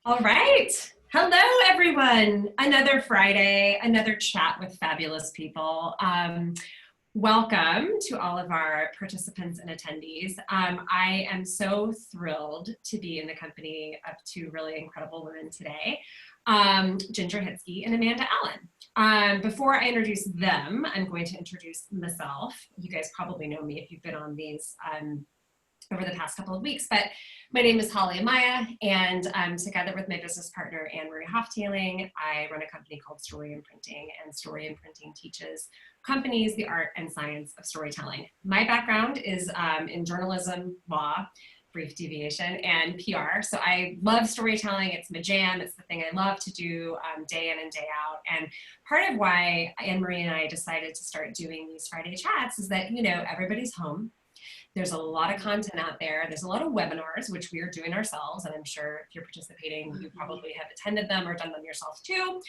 All right. Hello, everyone. Another Friday, another chat with fabulous people. Welcome to all of our participants and attendees. I am so thrilled to be in the company of two really incredible women today, Ginger Hitzke and Amanda Allen. Before I introduce them, I'm going to introduce myself. You guys probably know me if you've been on these over the past couple of weeks, but my name is Holly Amaya, and together with my business partner, Anne-Marie Hoftailing, I run a company called Story Imprinting, and Story Imprinting teaches companies the art and science of storytelling. My background is in journalism, law, brief deviation, and PR. So I love storytelling. It's my jam. It's the thing I love to do day in and day out. And part of why Anne-Marie and I decided to start doing these Friday chats is that, you know, everybody's home. There's a lot of content out there. There's a lot of webinars, which we are doing ourselves. And I'm sure if you're participating, you probably have attended them or done them yourself too.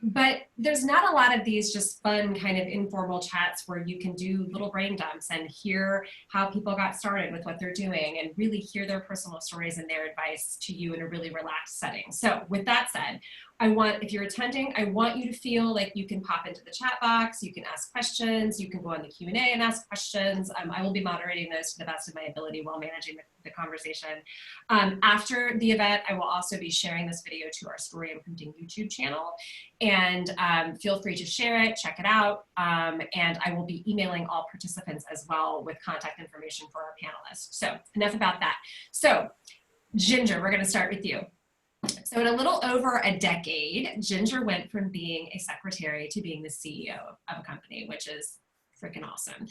But there's not a lot of these just fun kind of informal chats where you can do little brain dumps and hear how people got started with what they're doing and really hear their personal stories and their advice to you in a really relaxed setting. So with that said, if you're attending, I want you to feel like you can pop into the chat box, you can ask questions, you can go on the Q&A and ask questions. I will be moderating those to the best of my ability while managing the conversation. After the event, I will also be sharing this video to our Story Imprinting YouTube channel, and feel free to share it, check it out, and I will be emailing all participants as well with contact information for our panelists. So enough about that. So Ginger, we're gonna start with you. So in a little over a decade, Ginger went from being a secretary to being the CEO of a company, which is freaking awesome.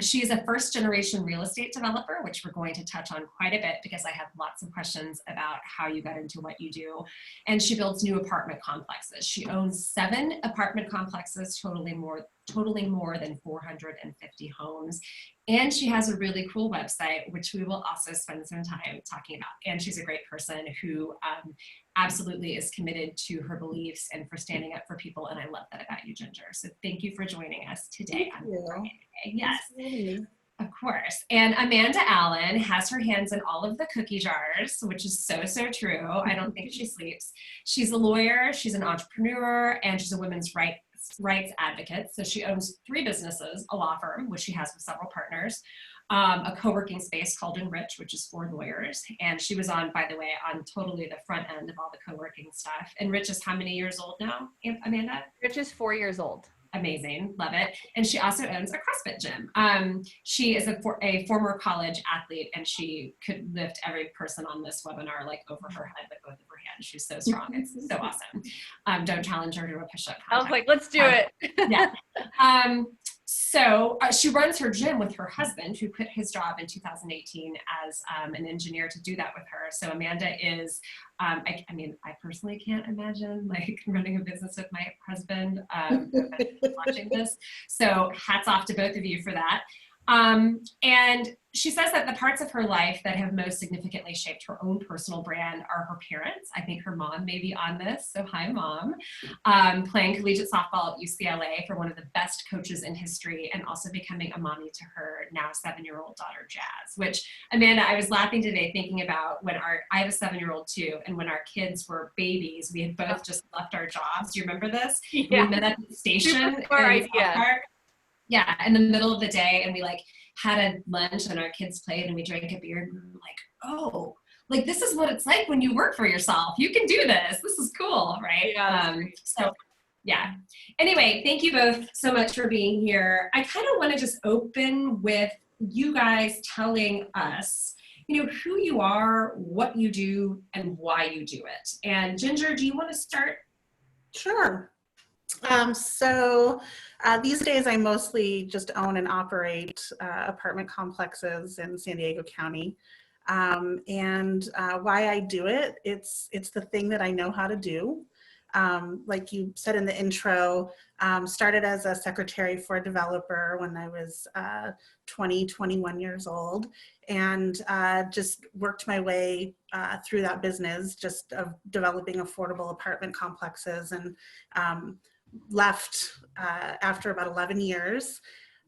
She is a first generation real estate developer, which we're going to touch on quite a bit because I have lots of questions about how you got into what you do. And she builds new apartment complexes. She owns 7 apartment complexes, totaling more than 450 homes. And she has a really cool website, which we will also spend some time talking about. And she's a great person who absolutely is committed to her beliefs and for standing up for people. And I love that about you, Ginger. So thank you for joining us today. Thank you. Yes, of course. And Amanda Allen has her hands in all of the cookie jars, which is so, so true. I don't think she sleeps. She's a lawyer, she's an entrepreneur, and she's a women's rights advocate. So she owns 3 businesses, a law firm, which she has with several partners, a co-working space called Enrich, which is for lawyers. And she was on, by the way, on totally the front end of all the co-working stuff. Enrich is how many years old now, Amanda? Rich is 4 years old. Amazing, love it. And she also owns a CrossFit gym. She is a former college athlete, and she could lift every person on this webinar like over her head with both of her hands. She's so strong, it's so awesome. Don't challenge her to a push-up contest. I was like, let's do it. Yeah. So she runs her gym with her husband, who quit his job in 2018 as an engineer to do that with her. So Amanda is, I mean, I personally can't imagine like running a business with my husband watching this. So hats off to both of you for that. And she says that the parts of her life that have most significantly shaped her own personal brand are her parents. I think her mom may be on this, so hi mom. Playing collegiate softball at UCLA for one of the best coaches in history, and also becoming a mommy to her now 7-year-old daughter, Jazz, which Amanda, I was laughing today thinking about when I have a 7-year-old too, and when our kids were babies, we had both just left our jobs. Do you remember this? Yeah. We met at the station. Yeah, in the middle of the day, and we like had a lunch and our kids played and we drank a beer, and we were like, oh, like this is what it's like when you work for yourself. You can do this. This is cool, right? Yeah, so yeah. Anyway, thank you both so much for being here. I kind of want to just open with you guys telling us, you know, who you are, what you do, and why you do it. And Ginger, do you want to start? Sure. These days I mostly just own and operate apartment complexes in San Diego County. Why I do it, it's the thing that I know how to do. Like you said in the intro, started as a secretary for a developer when I was 21 years old, and just worked my way through that business, just of developing affordable apartment complexes, and left after about 11 years.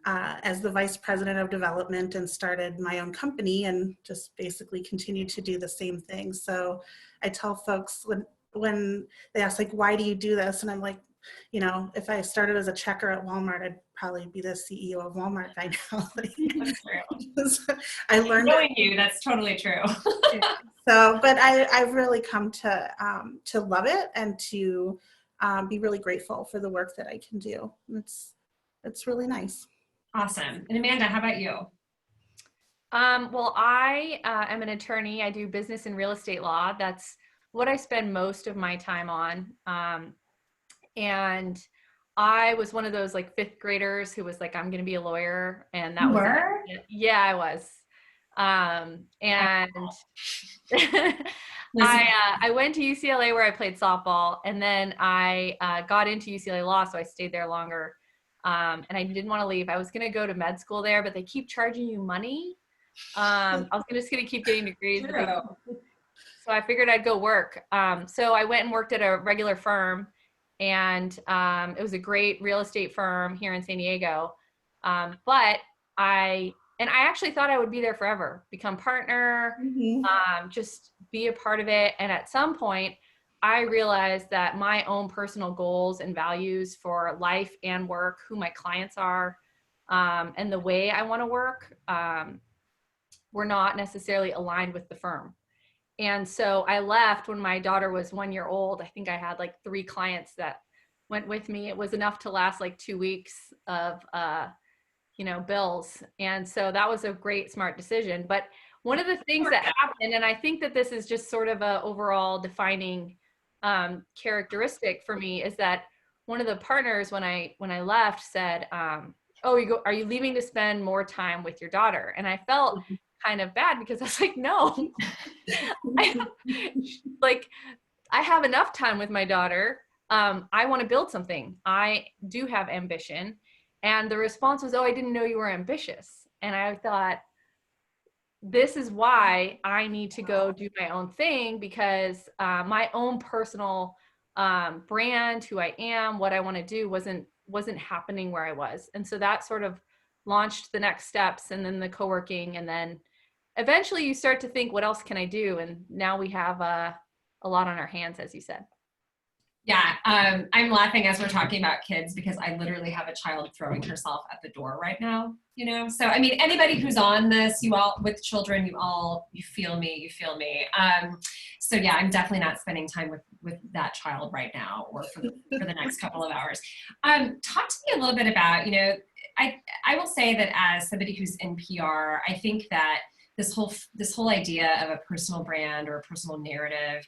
as the vice president of development and started my own company and just basically continued to do the same thing. So I tell folks when they ask like, why do you do this? And I'm like, you know, if I started as a checker at Walmart, I'd probably be the CEO of Walmart by now. That's true. I learned knowing you, that's totally true. So, but I've really come to love it and to be really grateful for the work that I can do. It's really nice. Awesome. And Amanda, how about you? Well, I am an attorney. I do business and real estate law. That's what I spend most of my time on. And I was one of those like fifth graders who was like, I'm going to be a lawyer. And that You was, were? yeah, I was. And Listen. I went to UCLA where I played softball, and then I got into UCLA law, so I stayed there longer. And I didn't want to leave. I was going to go to med school there, but they keep charging you money. I was just going to keep getting degrees. So I figured I'd go work. So I went and worked at a regular firm, and it was a great real estate firm here in San Diego. But I actually thought I would be there forever, become partner, just be a part of it. And at some point, I realized that my own personal goals and values for life and work, who my clients are, and the way I want to work were not necessarily aligned with the firm. And so I left when my daughter was 1 year old. I think I had like 3 clients that went with me. It was enough to last like 2 weeks of, bills. And so that was a great, smart decision. But one of the things that happened, and I think that this is just sort of a overall defining characteristic for me, is that one of the partners when I left said, "Oh, are you leaving to spend more time with your daughter?" And I felt kind of bad because I was like, "No, I have enough time with my daughter. I want to build something. I do have ambition." And the response was, "Oh, I didn't know you were ambitious." And I thought, this is why I need to go do my own thing, because my own personal brand, who I am, what I want to do wasn't happening where I was. And so that sort of launched the next steps, and then the co-working, and then eventually you start to think, what else can I do? And now we have a lot on our hands, as you said. Yeah, I'm laughing as we're talking about kids because I literally have a child throwing herself at the door right now, you know? So, I mean, anybody who's on this, you all, with children, you feel me. So yeah, I'm definitely not spending time with that child right now or for the next couple of hours. Talk to me a little bit about, I will say that as somebody who's in PR, I think that this whole idea of a personal brand or a personal narrative,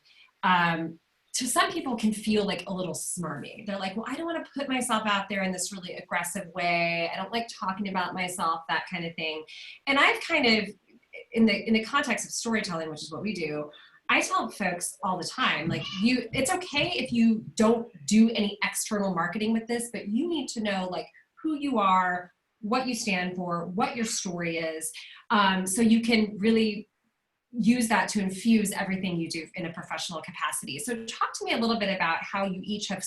to some people can feel like a little smarmy. They're like, well, I don't want to put myself out there in this really aggressive way. I don't like talking about myself, that kind of thing. And I've kind of, in the context of storytelling, which is what we do, I tell folks all the time, like, it's okay if you don't do any external marketing with this, but you need to know like who you are, what you stand for, what your story is, so you can really use that to infuse everything you do in a professional capacity. So talk to me a little bit about how you each have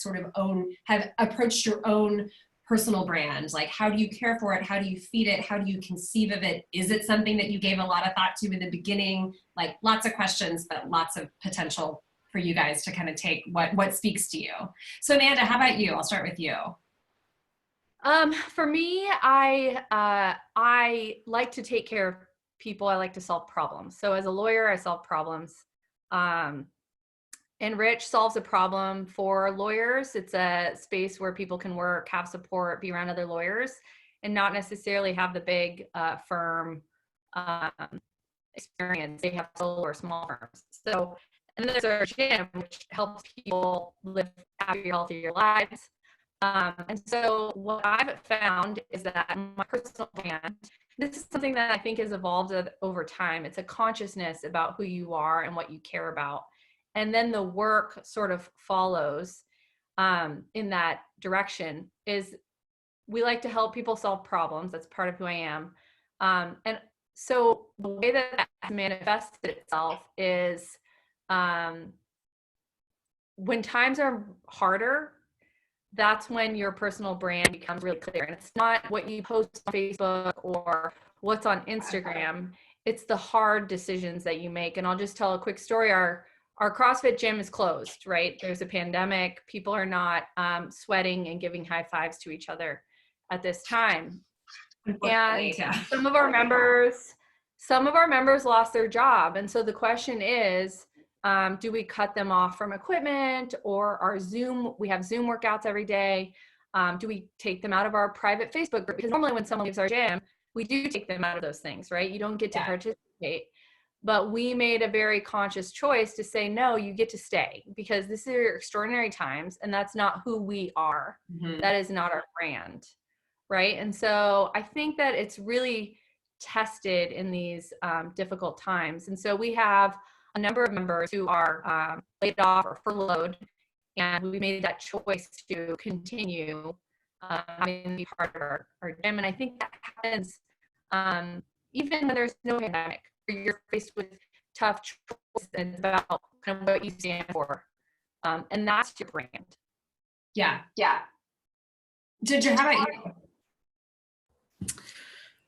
have approached your own personal brand. Like, how do you care for it? How do you feed it? How do you conceive of it? Is it something that you gave a lot of thought to in the beginning? Like, lots of questions, but lots of potential for you guys to kind of take what speaks to you. So Amanda, how about you? I'll start with you. For me, I like to take care of people. I like to solve problems. So as a lawyer, I solve problems. And Rich solves a problem for lawyers. It's a space where people can work, have support, be around other lawyers, and not necessarily have the big firm experience. They have solo or small firms. So, and then there's our gym, which helps people live happier, healthier lives. And so what I've found is that my personal brand, this is something that I think has evolved over time. It's a consciousness about who you are and what you care about. And then the work sort of follows in that direction. Is we like to help people solve problems. That's part of who I am. And so the way that manifests itself is when times are harder, that's when your personal brand becomes really clear. And it's not what you post on Facebook or what's on Instagram. It's the hard decisions that you make. And I'll just tell a quick story. Our CrossFit gym is closed, right? There's a pandemic. People are not sweating and giving high fives to each other at this time. And some of our members lost their job. And so the question is, do we cut them off from equipment or our Zoom? We have Zoom workouts every day. Do we take them out of our private Facebook group? Because normally when someone leaves our gym, we do take them out of those things, right? You don't get to participate. But we made a very conscious choice to say, no, you get to stay because this is extraordinary times and that's not who we are. Mm-hmm. That is not our brand, right? And so I think that it's really tested in these difficult times. And so we have a number of members who are laid off or furloughed, and we made that choice to continue having to be part of our gym. And I think that happens even when there's no pandemic, where you're faced with tough choices and it's about kind of what you stand for. And that's your brand. Yeah. Yeah. Ginger, how about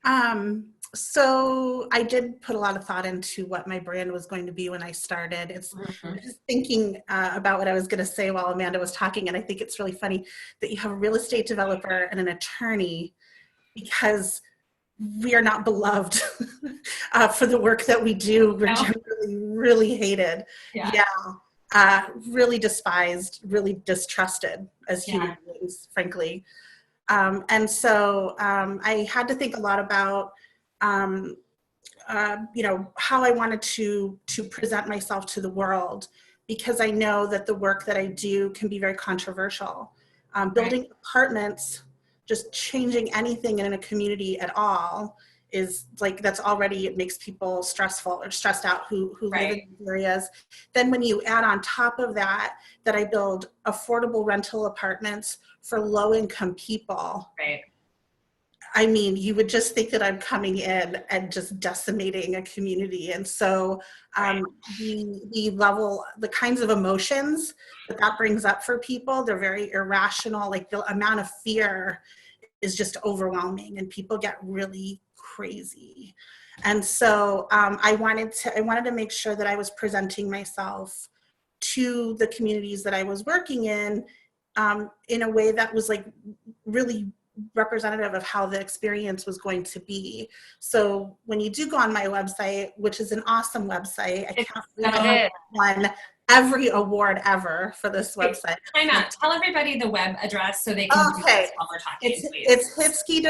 you? So I did put a lot of thought into what my brand was going to be when I started. I was just thinking about what I was going to say while Amanda was talking, and I think it's really funny that you have a real estate developer and an attorney, because we are not beloved for the work that we do. We're generally really hated. Really despised, really distrusted as human beings, frankly. And so I had to think a lot about how I wanted to present myself to the world, because I know that the work that I do can be very controversial. Building apartments, just changing anything in a community at all is like, that's already, it makes people stressful or stressed out who live in these areas. Then when you add on top of that I build affordable rental apartments for low income people. Right. I mean, you would just think that I'm coming in and just decimating a community. And so the kinds of emotions that brings up for people, they're very irrational. Like the amount of fear is just overwhelming and people get really crazy. And so I wanted to make sure that I was presenting myself to the communities that I was working in a way that was like really representative of how the experience was going to be. So when you do go on my website, which is an awesome website, I can't believe I won every award ever for this website. Why not? Tell everybody the web address so they can do this while we're talking. It's Hitzke.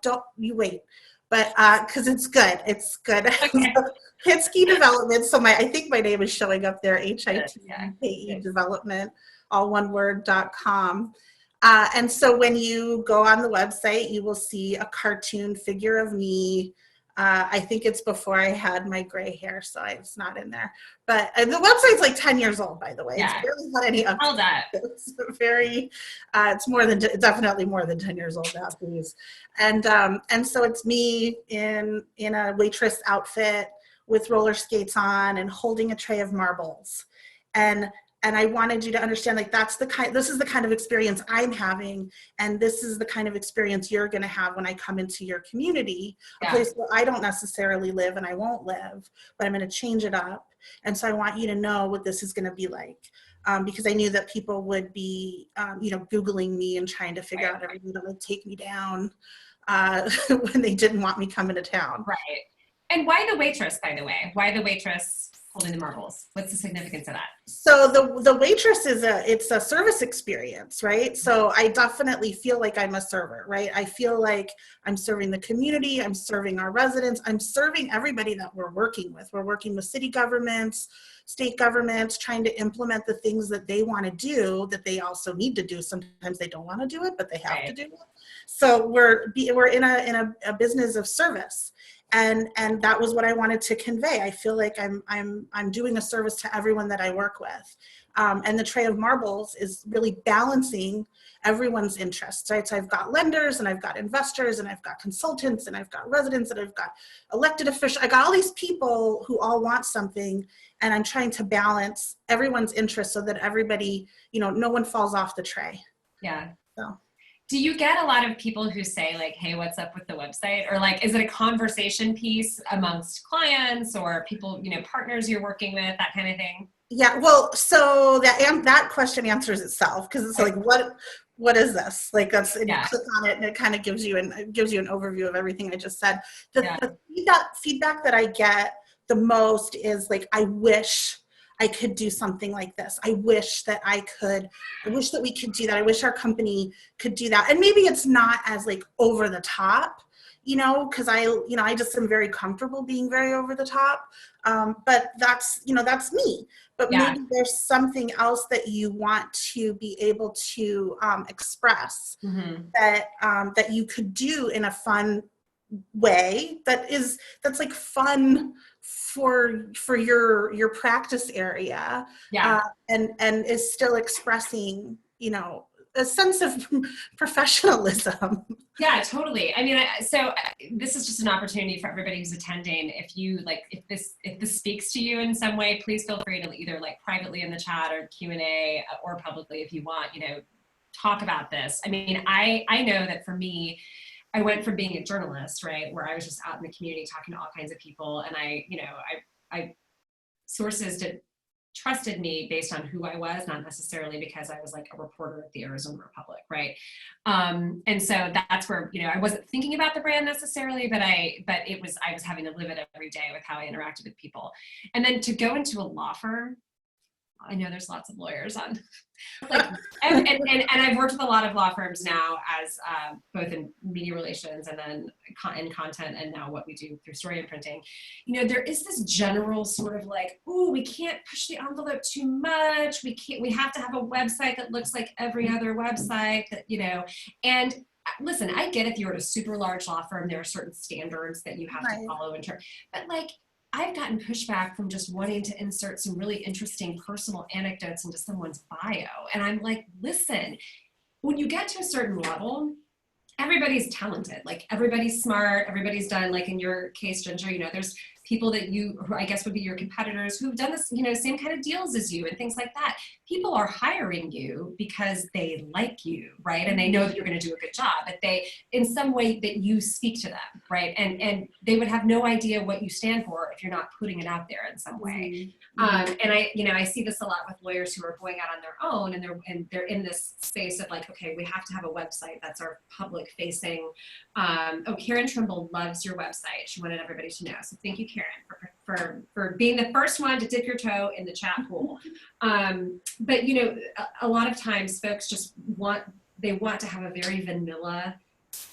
Don't you wait. But because it's good. It's good. Okay. Hitzke Development. So I think my name is showing up there, HITKE Development, all one word.com. And so when you go on the website, you will see a cartoon figure of me. I think it's before I had my gray hair, so it's not in there. But the website's like 10 years old, by the way. Yeah. It's barely got any updates. All that. It's definitely more than 10 years old now, please. And so it's me in a waitress outfit with roller skates on and holding a tray of marbles. And I wanted you to understand, like, this is the kind of experience I'm having, and this is the kind of experience you're going to have when I come into your community, a place where I don't necessarily live and I won't live, but I'm going to change it up. And so I want you to know what this is going to be like, because I knew that people would be, Googling me and trying to figure out everything that would take me down when they didn't want me coming to town. Right. And why the waitress, by the way? Why the waitress holding the marbles? What's the significance of that? So the waitress it's a service experience, right? So I definitely feel like I'm a server, right? I feel like I'm serving the community, I'm serving our residents, I'm serving everybody that we're working with. We're working with city governments, state governments, trying to implement the things that they want to do, that they also need to do. Sometimes they don't want to do it, but they have to do it. So we're in a business of service. And that was what I wanted to convey. I feel like I'm doing a service to everyone that I work with. And the tray of marbles is really balancing everyone's interests, right? So I've got lenders and I've got investors and I've got consultants and I've got residents and I've got elected officials. I got all these people who all want something, and I'm trying to balance everyone's interests so that everybody, no one falls off the tray. Yeah. So. Do you get a lot of people who say like, hey, what's up with the website? Or like, is it a conversation piece amongst clients or people, partners you're working with, that kind of thing? Yeah, well, so that question answers itself, because it's like, what is this? Like, and you Yeah. click on it and it kind of gives you an overview of everything I just said. Yeah. The feedback that I get the most is like, I wish I could do something like this. I wish that we could do that. I wish our company could do that. And maybe it's not as like over the top, because I just am very comfortable being very over the top. But that's me. But Yeah. maybe there's something else that you want to be able to express, that you could do in a fun way that's like fun for your practice area, Yeah. and is still expressing a sense of professionalism. Yeah, totally. I mean, so this is just an opportunity for everybody who's attending. If you like, if this speaks to you in some way, please feel free to either like privately in the chat or Q&A, or publicly if you want, talk about this. I mean, I know that for me, I went from being a journalist, right, where I was just out in the community talking to all kinds of people, and I sources trusted me based on who I was, not necessarily because I was like a reporter at the Arizona Republic, right? And so that's where, I wasn't thinking about the brand necessarily, but I was having to live it every day with how I interacted with people. And then to go into a law firm, I know there's lots of lawyers on, like, and I've worked with a lot of law firms now as both in media relations and then in content, and now what we do through story and printing. There is this general sort of like, oh, we can't push the envelope too much. We have to have a website that looks like every other website that, and listen, I get if you're at a super large law firm, there are certain standards that you have to follow in terms, but like, I've gotten pushback from just wanting to insert some really interesting personal anecdotes into someone's bio. And I'm like, listen, when you get to a certain level, everybody's talented. Like everybody's smart, everybody's done, like in your case, Ginger, there's people that who I guess would be your competitors who've done this, same kind of deals as you and things like that. People are hiring you because they like you, right? And they know that you're going to do a good job, but they, in some way that you speak to them, right? And they would have no idea what you stand for if you're not putting it out there in some way. And I see this a lot with lawyers who are going out on their own, and they're in this space of like, okay, we have to have a website that's our public facing. Karen Trimble loves your website. She wanted everybody to know. So thank you, Karen, for being the first one to dip your toe in the chat pool. But a lot of times folks just want to have a very vanilla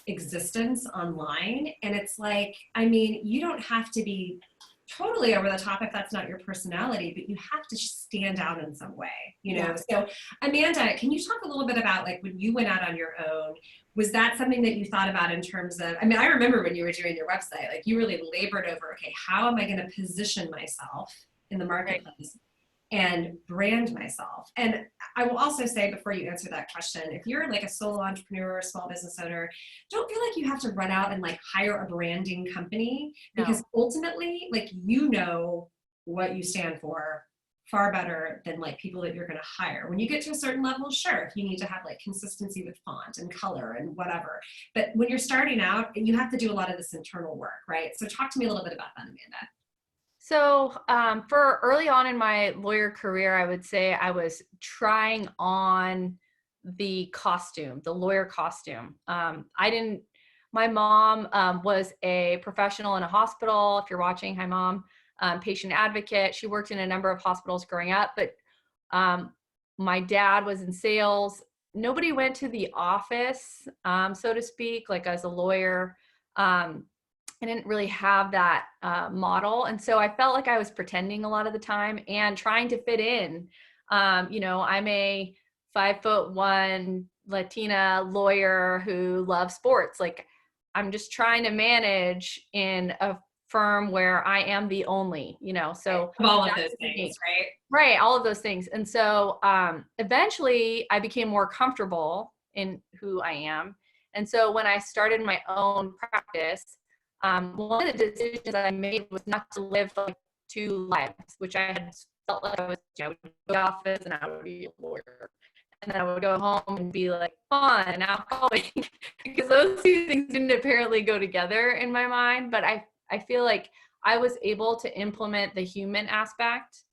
existence online. And it's like, I mean, you don't have to be totally over the top if that's not your personality, but you have to stand out in some way, Yeah. So Amanda, can you talk a little bit about like when you went out on your own, was that something that you thought about in terms of, I mean, I remember when you were doing your website, like you really labored over, okay, how am I going to position myself in the marketplace and brand myself? And I will also say, before you answer that question, if you're like a solo entrepreneur or small business owner, don't feel like you have to run out and like hire a branding company, because ultimately, like, what you stand for far better than like people that you're going to hire. When you get to a certain level, sure, if you need to have like consistency with font and color and whatever, but when you're starting out, you have to do a lot of this internal work, right? So talk to me a little bit about that, Amanda. So for early on in my lawyer career, I would say I was trying on the lawyer costume. My mom was a professional in a hospital. If you're watching, hi mom, patient advocate. She worked in a number of hospitals growing up, but my dad was in sales. Nobody went to the office, so to speak, like as a lawyer. I didn't really have that model. And so I felt like I was pretending a lot of the time and trying to fit in. I'm a 5'1" Latina lawyer who loves sports. Like I'm just trying to manage in a firm where I am the only, so all of those things, right? Right. All of those things. And so eventually I became more comfortable in who I am. And so when I started my own practice, one of the decisions I made was not to live like two lives, which I had felt like I was, I would go to the office and I would be a lawyer. and then I would go home and be like fun and alcoholic because those two things didn't apparently go together in my mind. But I feel like I was able to implement the human aspect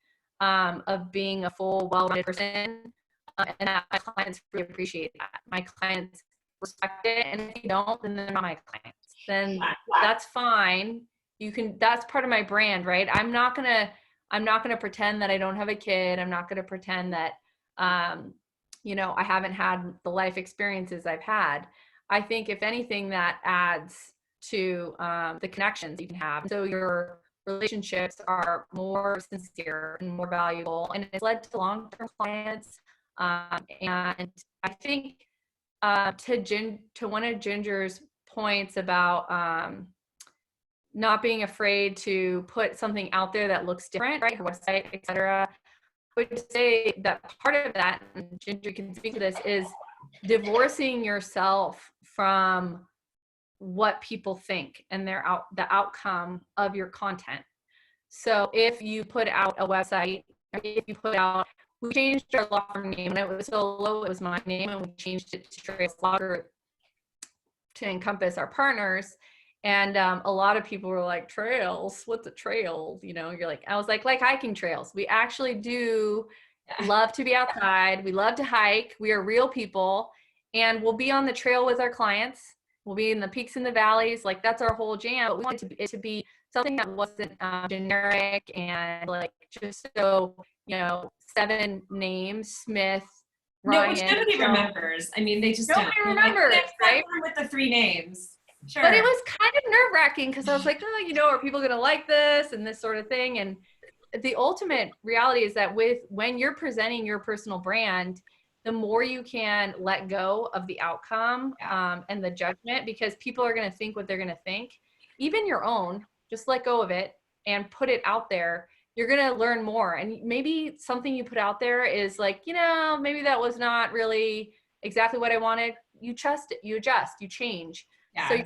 of being a full, well-rounded person, and that my clients really appreciate that. My clients respect it, and if you don't, then they're not my clients. Then that's fine. You can. That's part of my brand, right? I'm not gonna pretend that I don't have a kid. I'm not gonna pretend that I haven't had the life experiences I've had. I think if anything, that adds to the connections you can have. So your relationships are more sincere and more valuable, and it's led to long-term clients. And I think to one of Ginger's points about not being afraid to put something out there that looks different, right? Her website, etc. I would say that part of that, and Ginger can speak to this, is divorcing yourself from what people think and the outcome of your content. So if you put out a website, or if you put out, we changed our law firm name, and it was so low, it was my name, and we changed it to Trails Law Group to encompass our partners. And a lot of people were like, trails, what's a trail? You're like, I was like hiking trails. We actually do love to be outside. We love to hike. We are real people, and we'll be on the trail with our clients. We'll be in the peaks and the valleys. Like, that's our whole jam. But we wanted it to be something that wasn't generic and like just so, 7 names, Smith, Ryan. No, which nobody remembers. I mean, they just nobody don't. remembers, right? With the 3 names. Sure. But it was kind of nerve-wracking because I was like, are people going to like this and this sort of thing? And the ultimate reality is that when you're presenting your personal brand, the more you can let go of the outcome and the judgment, because people are going to think what they're going to think, even your own, just let go of it and put it out there. You're going to learn more. And maybe something you put out there is like, maybe that was not really exactly what I wanted. You trust it, you adjust, you change. Yeah. So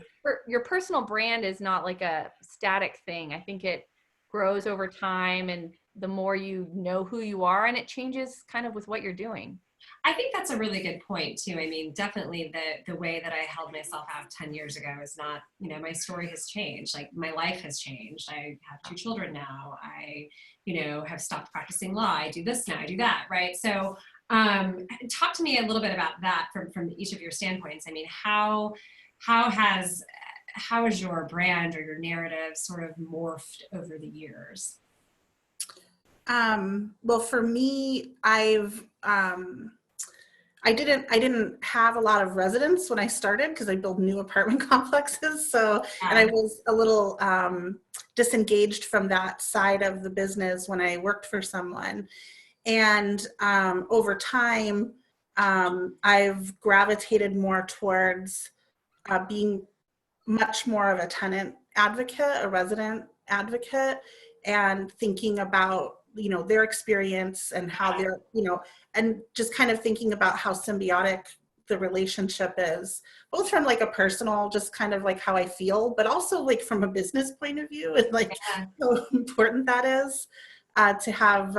your personal brand is not like a static thing. I think it grows over time, and the more you know who you are, and it changes kind of with what you're doing. I think that's a really good point too. I mean, definitely the way that I held myself out 10 years ago is not, my story has changed. Like, my life has changed. I have 2 children now. I, have stopped practicing law. I do this now, I do that. Right. So talk to me a little bit about that from each of your standpoints. I mean, how has your brand or your narrative sort of morphed over the years? Well, for me, I didn't have a lot of residents when I started because I built new apartment complexes. So, and I was a little disengaged from that side of the business when I worked for someone. And over time, I've gravitated more towards being much more of a tenant advocate, a resident advocate, and thinking about, their experience and how they're, and just kind of thinking about how symbiotic the relationship is, both from like a personal, just kind of like how I feel, but also like from a business point of view, and like how important that is to have,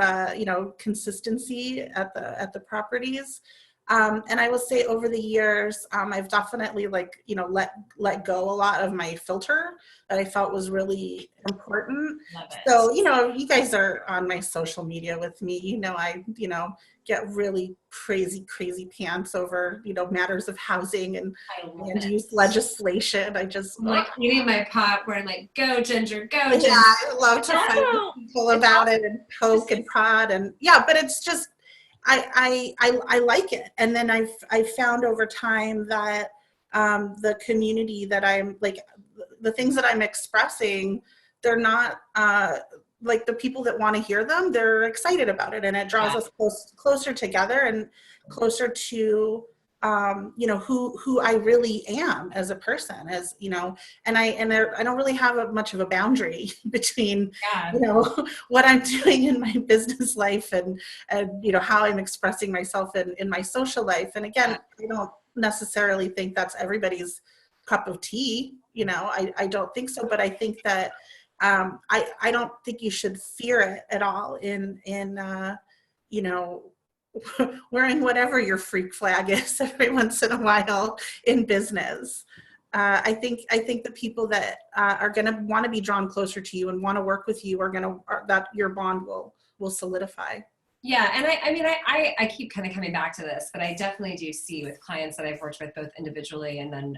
consistency at the properties. And I will say over the years, I've definitely let go a lot of my filter that I felt was really important. So, you guys are on my social media with me, I, get really crazy pants over, matters of housing and use legislation. I just I'm like eating my popcorn, like, go Ginger, go Ginger. Yeah, I love to fight with people about it and poke and prod and but it's just, I like it. And then I've found over time that the community that I'm like, the things that I'm expressing, they're not like the people that want to hear them, they're excited about it. And it draws us closer together and closer to, who I really am as a person, as, and I don't really have much of a boundary between, what I'm doing in my business life and how I'm expressing myself in my social life. And again, I don't necessarily think that's everybody's cup of tea. I don't think so, but I think that I don't think you should fear it at all in wearing whatever your freak flag is every once in a while in business. I think the people that are going to want to be drawn closer to you and want to work with you that your bond will solidify. Yeah, and I mean, I keep kind of coming back to this, but I definitely do see with clients that I've worked with both individually and then,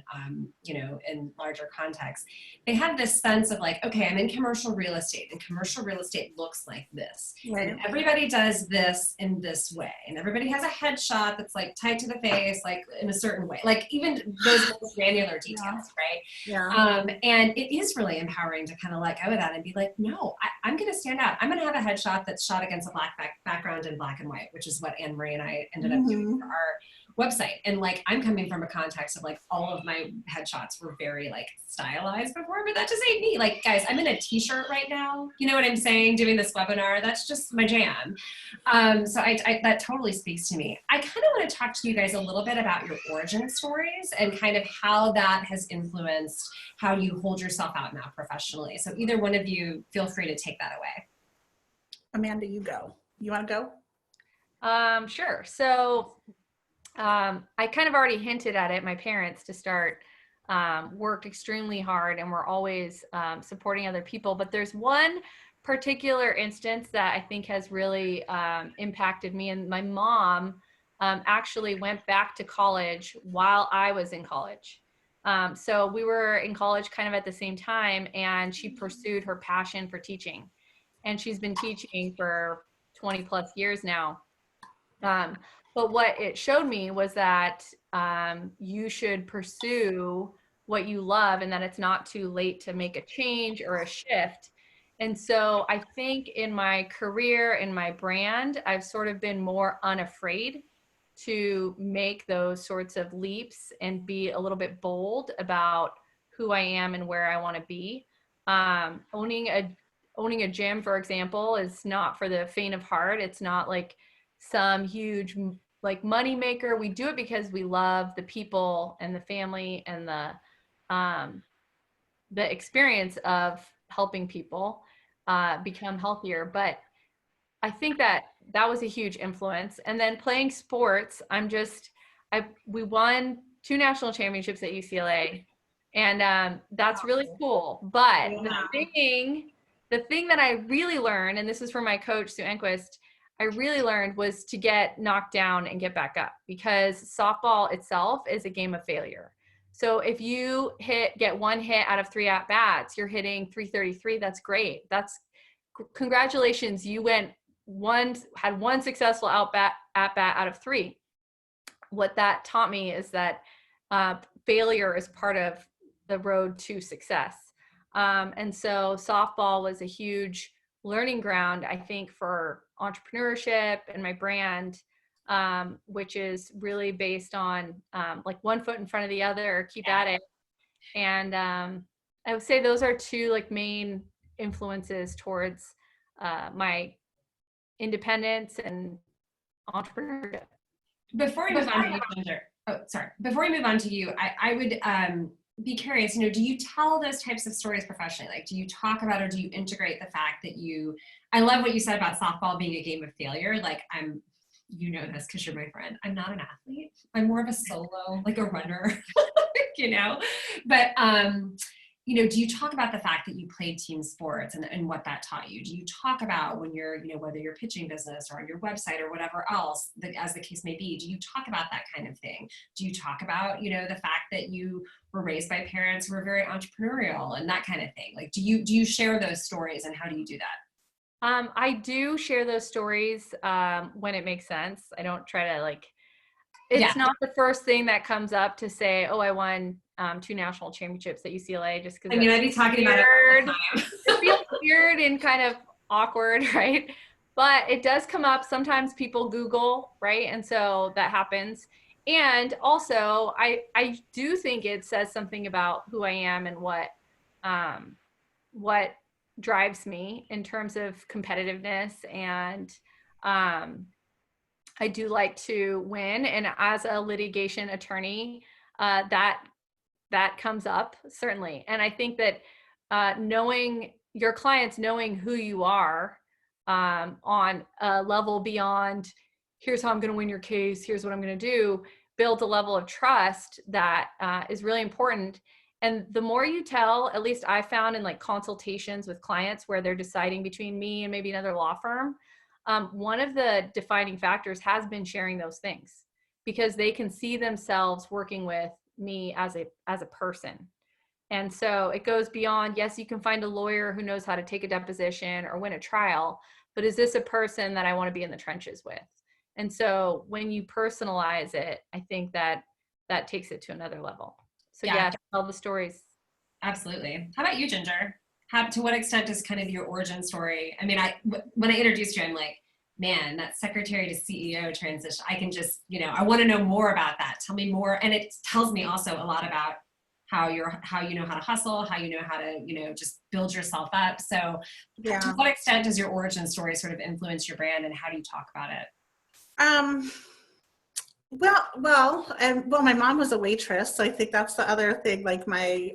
you know, in larger contexts, they have this sense of like, okay, I'm in commercial real estate and commercial real estate looks like this. Right. And everybody does this in this way. And everybody has a headshot that's like tight to the face, like in a certain way, like even those granular details, right? Yeah. And it is really empowering to kind of let go of that and be like, no, I'm going to stand out. I'm going to have a headsshot that's shot against a black background in black and white, which is what Anne Marie and I ended up doing for our website. And like, I'm coming from a context of like, all of my headshots were very like stylized before, but that just ain't me. Like, guys, I'm in a t-shirt right now. You know what I'm saying? Doing this webinar, that's just my jam. So that totally speaks to me. I kind of want to talk to you guys a little bit about your origin stories and kind of how that has influenced how you hold yourself out now professionally. So either one of you, feel free to take that away. Amanda, you go. You want to go? Sure. So I kind of already hinted at it. My parents to start worked extremely hard and were always supporting other people. But there's one particular instance that I think has really impacted me. And my mom actually went back to college while I was in college. So we were in college kind of at the same time, and she pursued her passion for teaching. And she's been teaching for 20 plus years now. But what it showed me was that you should pursue what you love and that it's not too late to make a change or a shift. And so I think in my career, in my brand, I've sort of been more unafraid to make those sorts of leaps and be a little bit bold about who I am and where I want to be. Owning a gym, for example, is not for the faint of heart. It's not like some huge like money maker. We do it because we love the people and the family and the experience of helping people become healthier. But I think that was a huge influence. And then playing sports, we won 2 national championships at UCLA, and that's really cool. But the thing that I really learned, and this is from my coach, Sue Enquist, I really learned was to get knocked down and get back up, because softball itself is a game of failure. So if you get 1 hit out of 3 at bats, you're hitting 333. That's great. Congratulations. You had 1 successful at bat out of 3. What that taught me is that failure is part of the road to success. And so softball was a huge learning ground, I think, for entrepreneurship and my brand, which is really based on like 1 foot in front of the other, keep at it. And I would say those are 2 like main influences towards my independence and entrepreneurship. Before we move on to you, Ginger, before we move on to you, I would be curious, you know, do you tell those types of stories professionally? Like, do you talk about, or do you integrate the fact that I love what you said about softball being a game of failure. Like, you know this because you're my friend. I'm not an athlete. I'm more of a solo, like a runner, you know, but, you know, do you talk about the fact that you played team sports and what that taught you? Do you talk about when you're, you know, whether you're pitching business or on your website or whatever else, as the case may be, do you talk about that kind of thing? Do you talk about, you know, the fact that you were raised by parents who were very entrepreneurial and that kind of thing? Like, do you share those stories, and how do you do that? I do share those stories when it makes sense. I don't try to it's not the first thing that comes up to say, oh, I won 2 national championships at UCLA, just because. I mean, I'd be talking about it all the time. It feels weird and kind of awkward, right? But it does come up. Sometimes people Google, right? And so that happens. And also, I do think it says something about who I am and what drives me in terms of competitiveness. And I do like to win. And as a litigation attorney, that comes up, certainly. And I think that knowing your clients, knowing who you are on a level beyond here's how I'm going to win your case. Here's what I'm going to do. Build a level of trust that is really important. And the more you tell, at least I found in like consultations with clients where they're deciding between me and maybe another law firm, one of the defining factors has been sharing those things, because they can see themselves working with me as a person. And so it goes beyond, yes, you can find a lawyer who knows how to take a deposition or win a trial, but is this a person that I want to be in the trenches with? And so when you personalize it, I think that takes it to another level. So yeah, tell the stories. Absolutely. How about you, Ginger? To what extent is kind of your origin story? I mean, when I introduced you, I'm like, man, that secretary to CEO transition, I can just, I want to know more about that. Tell me more. And it tells me also a lot about how you know how to hustle, how you know how to, just build yourself up. So to what extent does your origin story sort of influence your brand, and how do you talk about it? Well, my mom was a waitress, so I think that's the other thing. Like my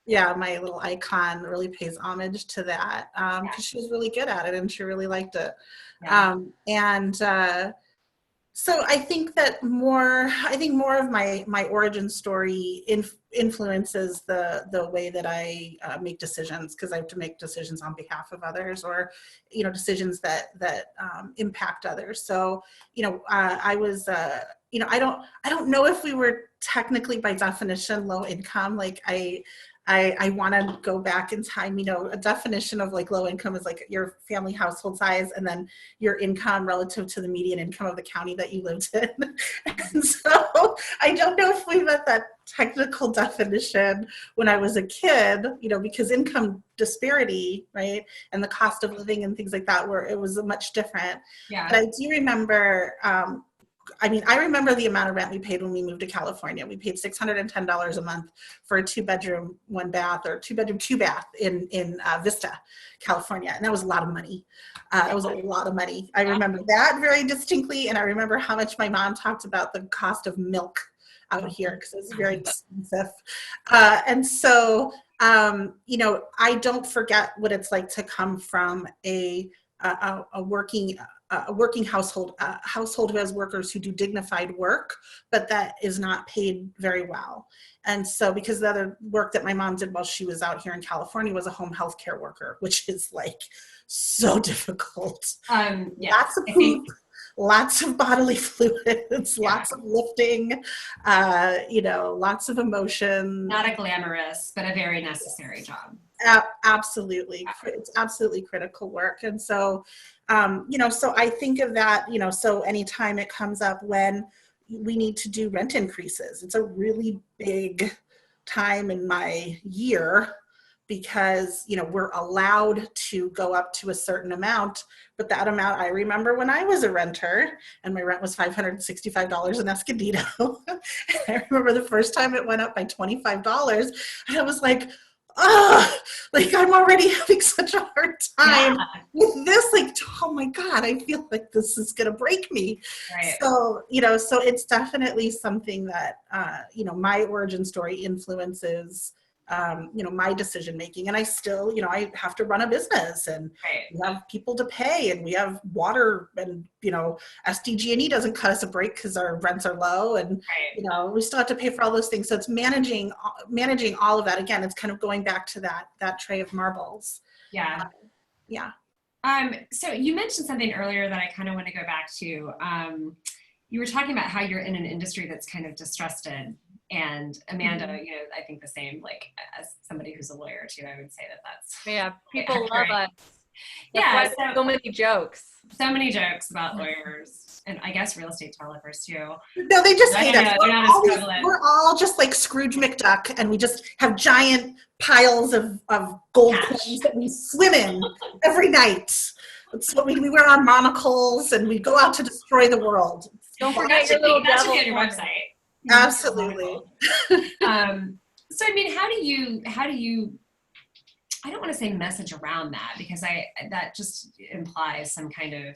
little icon really pays homage to that, because she was really good at it and she really liked it. So I think that more of my origin story influences the way that I make decisions, because I have to make decisions on behalf of others, or decisions that impact others. So I was I don't know if we were technically by definition low income. Like I want to go back in time. A definition of like low income is like your family household size and then your income relative to the median income of the county that you lived in. And so I don't know if we met that technical definition when I was a kid, because income disparity, right, and the cost of living and things like that, it was much different. Yeah. But I do remember, I remember the amount of rent we paid when we moved to California. We paid $610 a month for a 2-bedroom, 1-bath, or 2-bedroom, 2-bath in Vista, California. And that was a lot of money. It was a lot of money. I remember that very distinctly. And I remember how much my mom talked about the cost of milk out here, because it was very expensive. And so, I don't forget what it's like to come from a working household who has workers who do dignified work, but that is not paid very well. And so, because the other work that my mom did while she was out here in California was a home health care worker, which is like so difficult. Lots of poop, lots of bodily fluids, lots of lifting, lots of emotion. Not a glamorous, but a very necessary job. Absolutely. It's absolutely critical work. And so, so I think of that, so anytime it comes up when we need to do rent increases, it's a really big time in my year, because, we're allowed to go up to a certain amount, but that amount, I remember when I was a renter and my rent was $565 in Escondido. I remember the first time it went up by $25, and I was like, like I'm already having such a hard time with this. Like, oh my God, I feel like this is gonna break me. Right. So, so it's definitely something that, my origin story influences, my decision making. And I still, I have to run a business, and we have people to pay, and we have water, and, SDG&E doesn't cut us a break because our rents are low, and, we still have to pay for all those things. So it's managing all of that. Again, it's kind of going back to that tray of marbles. Yeah. So you mentioned something earlier that I kind of want to go back to. You were talking about how you're in an industry that's kind of distrusted. And Amanda, I think the same, like as somebody who's a lawyer too, I would say that's people love us. That's why so many jokes. So many jokes about lawyers, and I guess real estate developers too. No, they just hate us. We're all just like Scrooge McDuck, and we just have giant piles of gold coins that we swim in every night. That's what we wear our monocles, and we go out to destroy the world. Don't forget your little devil. That should be on your website. Absolutely. So I mean, how do you I don't want to say message around that, because that just implies some kind of,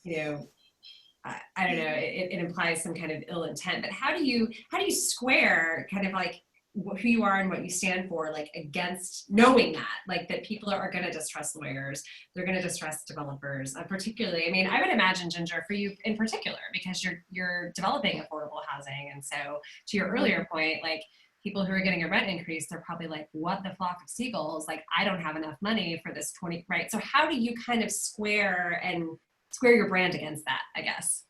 I don't know, it implies some kind of ill intent. But how do you square kind of like who you are and what you stand for, like against knowing that, like that people are going to distrust lawyers, they're going to distrust developers, particularly. I mean, I would imagine, Ginger, for you in particular, because you're developing affordable housing, and so to your earlier point, like people who are getting a rent increase, they're probably like, what the flock of seagulls? Like, I don't have enough money for this 20, right? So how do you kind of square your brand against that, I guess?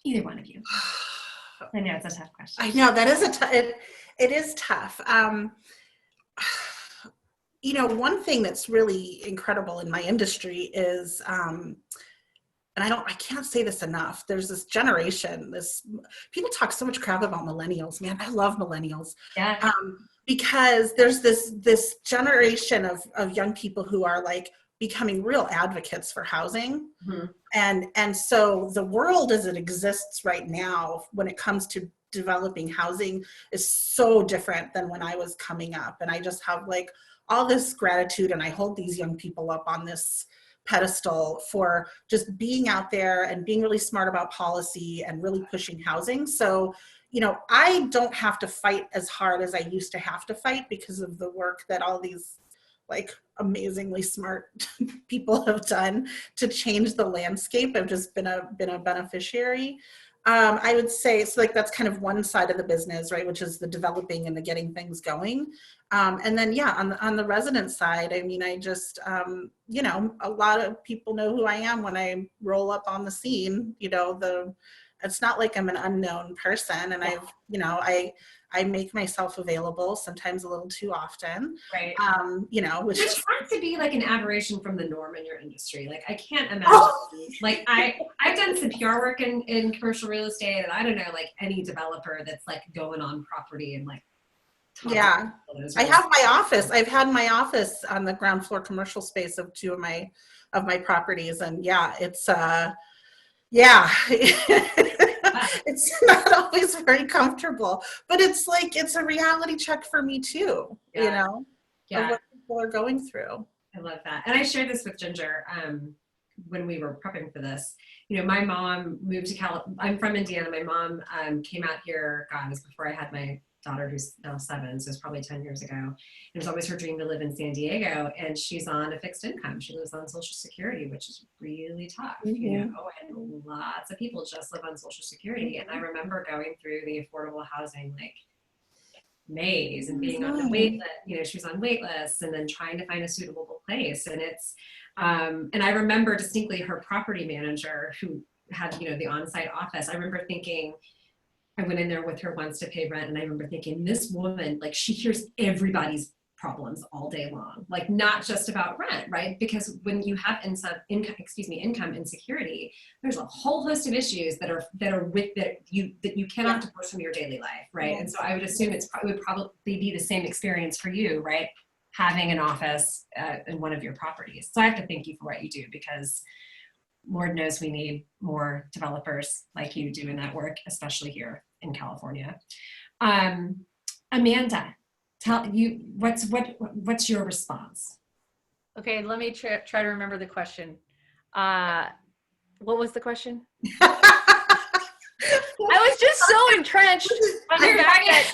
Either one of you. I know it's a tough question. I know that is it is tough. You know, one thing that's really incredible in my industry is, and I can't say this enough. There's this generation, people talk so much crap about millennials, man. I love millennials. Yeah. Because there's this generation of young people who are like becoming real advocates for housing. Mm-hmm. And so the world as it exists right now, when it comes to developing housing, is so different than when I was coming up. And I just have like all this gratitude, and I hold these young people up on this pedestal for just being out there and being really smart about policy and really pushing housing. So, you know, I don't have to fight as hard as I used to have to fight because of the work that all these like amazingly smart people have done to change the landscape. I've just been a beneficiary. I would say, so like that's kind of one side of the business, right, which is the developing and the getting things going. And then, yeah, on the resident side, I mean, I just, you know, a lot of people know who I am when I roll up on the scene. You know, it's not like I'm an unknown person, and I've, you know, I make myself available, sometimes a little too often. Right. You know, which has to be like an aberration from the norm in your industry. Like, I can't imagine, like I've done some PR work in commercial real estate, and I don't know, like any developer that's like going on property and like, yeah, I have my office. I've had my office on the ground floor commercial space of two of my properties. And yeah, it's, yeah, it's not always very comfortable, but it's like, it's a reality check for me too, yeah. You know, yeah. of what people are going through. I love that. And I shared this with Ginger when we were prepping for this. You know, my mom moved to California. I'm from Indiana. My mom came out here, God, it was before I had my daughter, who's now 7, so it's probably 10 years ago. It was always her dream to live in San Diego, and she's on a fixed income. She lives on Social Security, which is really tough, mm-hmm. You know, and lots of people just live on Social Security. And I remember going through the affordable housing, like, maze and being on the wait list, you know, she was on wait lists and then trying to find a suitable place. And it's, and I remember distinctly her property manager who had, you know, the on-site office. I remember thinking, I went in there with her once to pay rent, and I remember thinking, this woman, like, she hears everybody's problems all day long, like not just about rent, right? Because when you have income insecurity, there's a whole host of issues that are with that you cannot divorce from your daily life, right? And so I would assume it would probably be the same experience for you, right? Having an office in one of your properties. So I have to thank you for what you do, because Lord knows we need more developers like you doing that work, especially here in California. Amanda, tell you what's your response? Okay, let me try to remember the question. What was the question? I was just so entrenched on the fact that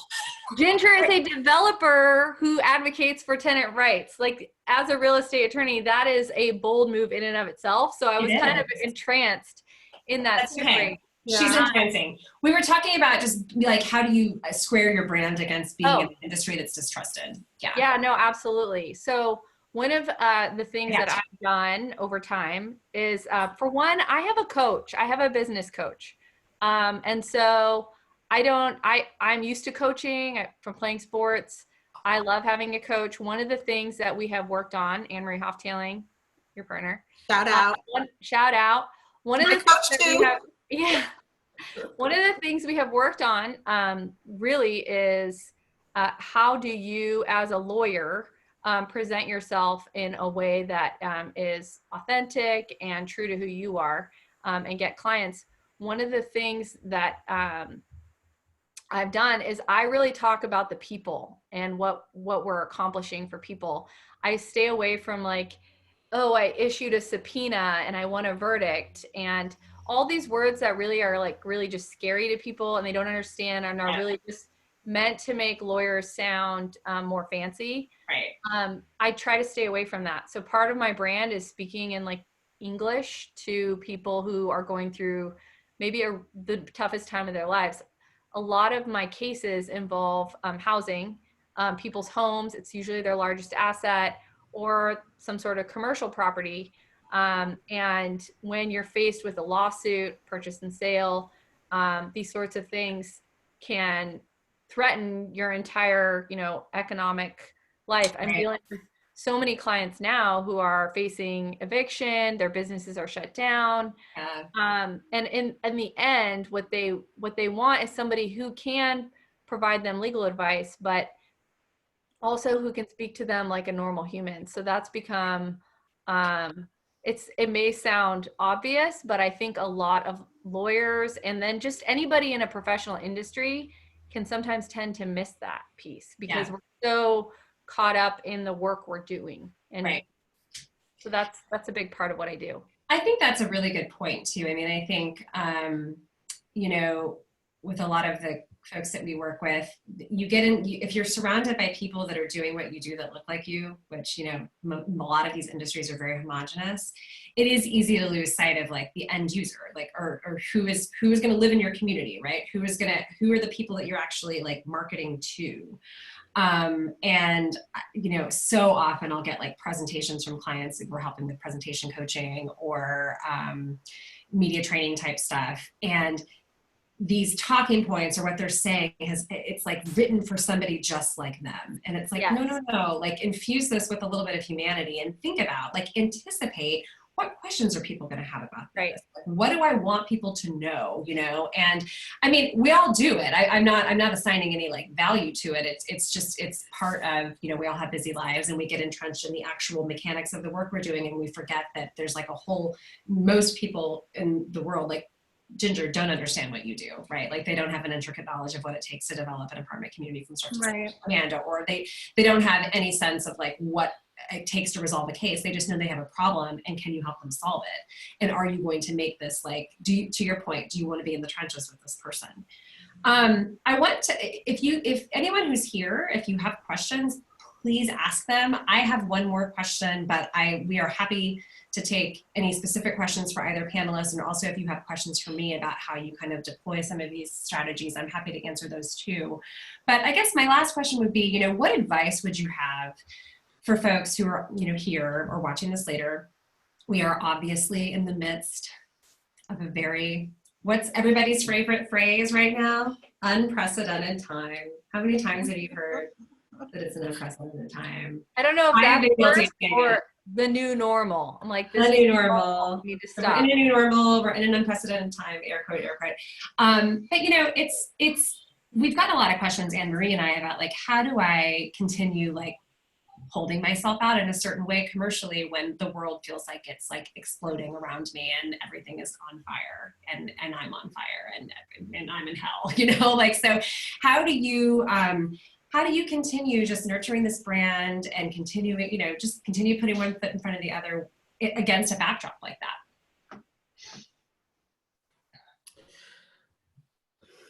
Ginger is a developer who advocates for tenant rights. Like, as a real estate attorney, that is a bold move in and of itself. So I was kind of entranced in that That's story. Okay. Yeah. She's entrancing. We were talking about just like, how do you square your brand against being in an industry that's distrusted? Yeah. Yeah, no, absolutely. So one of the things that I've done over time is, for one, I have a coach. I have a business coach. And so I'm used to coaching from playing sports. I love having a coach. One of the things that we have worked on, Anne-Marie Hoftailing, your partner. Shout out. Shout out. One of the things we have worked on really is how do you, as a lawyer, present yourself in a way that is authentic and true to who you are, and get clients. One of the things that I've done is I really talk about the people and what we're accomplishing for people. I stay away from like, oh, I issued a subpoena and I want a verdict, and all these words that really are like really just scary to people and they don't understand and are really just meant to make lawyers sound more fancy. Right. I try to stay away from that. So part of my brand is speaking in like English to people who are going through maybe the toughest time of their lives. A lot of my cases involve housing, people's homes. It's usually their largest asset or some sort of commercial property. And when you're faced with a lawsuit, purchase and sale, these sorts of things can threaten your entire, economic life. I'm dealing with so many clients now who are facing eviction, their businesses are shut down. And in the end, what they want is somebody who can provide them legal advice, but also who can speak to them like a normal human. So that's become, it may sound obvious, but I think a lot of lawyers and then just anybody in a professional industry can sometimes tend to miss that piece because we're so caught up in the work we're doing. And so that's a big part of what I do. I think that's a really good point too. I mean, I think, with a lot of the folks that we work with, if you're surrounded by people that are doing what you do that look like you, which, a lot of these industries are very homogenous, it is easy to lose sight of like the end user, like, or who is going to live in your community, right? Who are the people that you're actually like marketing to? And, so often I'll get like presentations from clients that we're helping with presentation coaching or media training type stuff. And these talking points or what they're saying it's like written for somebody just like them. And it's like, no, like infuse this with a little bit of humanity and think about, like, anticipate what questions are people going to have about this? Like, what do I want people to know, And I mean, we all do it. I'm not assigning any like value to it. It's part of, we all have busy lives and we get entrenched in the actual mechanics of the work we're doing. And we forget that there's like most people in the world, like Ginger, don't understand what you do, right? Like they don't have an intricate knowledge of what it takes to develop an apartment community from start to finish, Amanda, or they don't have any sense of like what it takes to resolve a case. They just know they have a problem, and can you help them solve it? And are you going to make this like, to your point, do you want to be in the trenches with this person? I want to, if anyone who's here, if you have questions, please ask them. I have one more question, but we are happy to take any specific questions for either panelists, and also if you have questions for me about how you kind of deploy some of these strategies, I'm happy to answer those too. But I guess my last question would be, what advice would you have for folks who are, here or watching this later? We are obviously in the midst of what's everybody's favorite phrase right now? Unprecedented time. How many times have you heard that it's an unprecedented time? I don't know if that's worse or the new normal. I'm like, this new normal. We need to stop. We're in a new normal. We're in an unprecedented time. Air quote, air quote. But we've gotten a lot of questions, Anne Marie and I, about like, how do I continue like holding myself out in a certain way commercially when the world feels like it's like exploding around me and everything is on fire and I'm on fire and I'm in hell, like, so how do you continue just nurturing this brand and continue putting one foot in front of the other against a backdrop like that?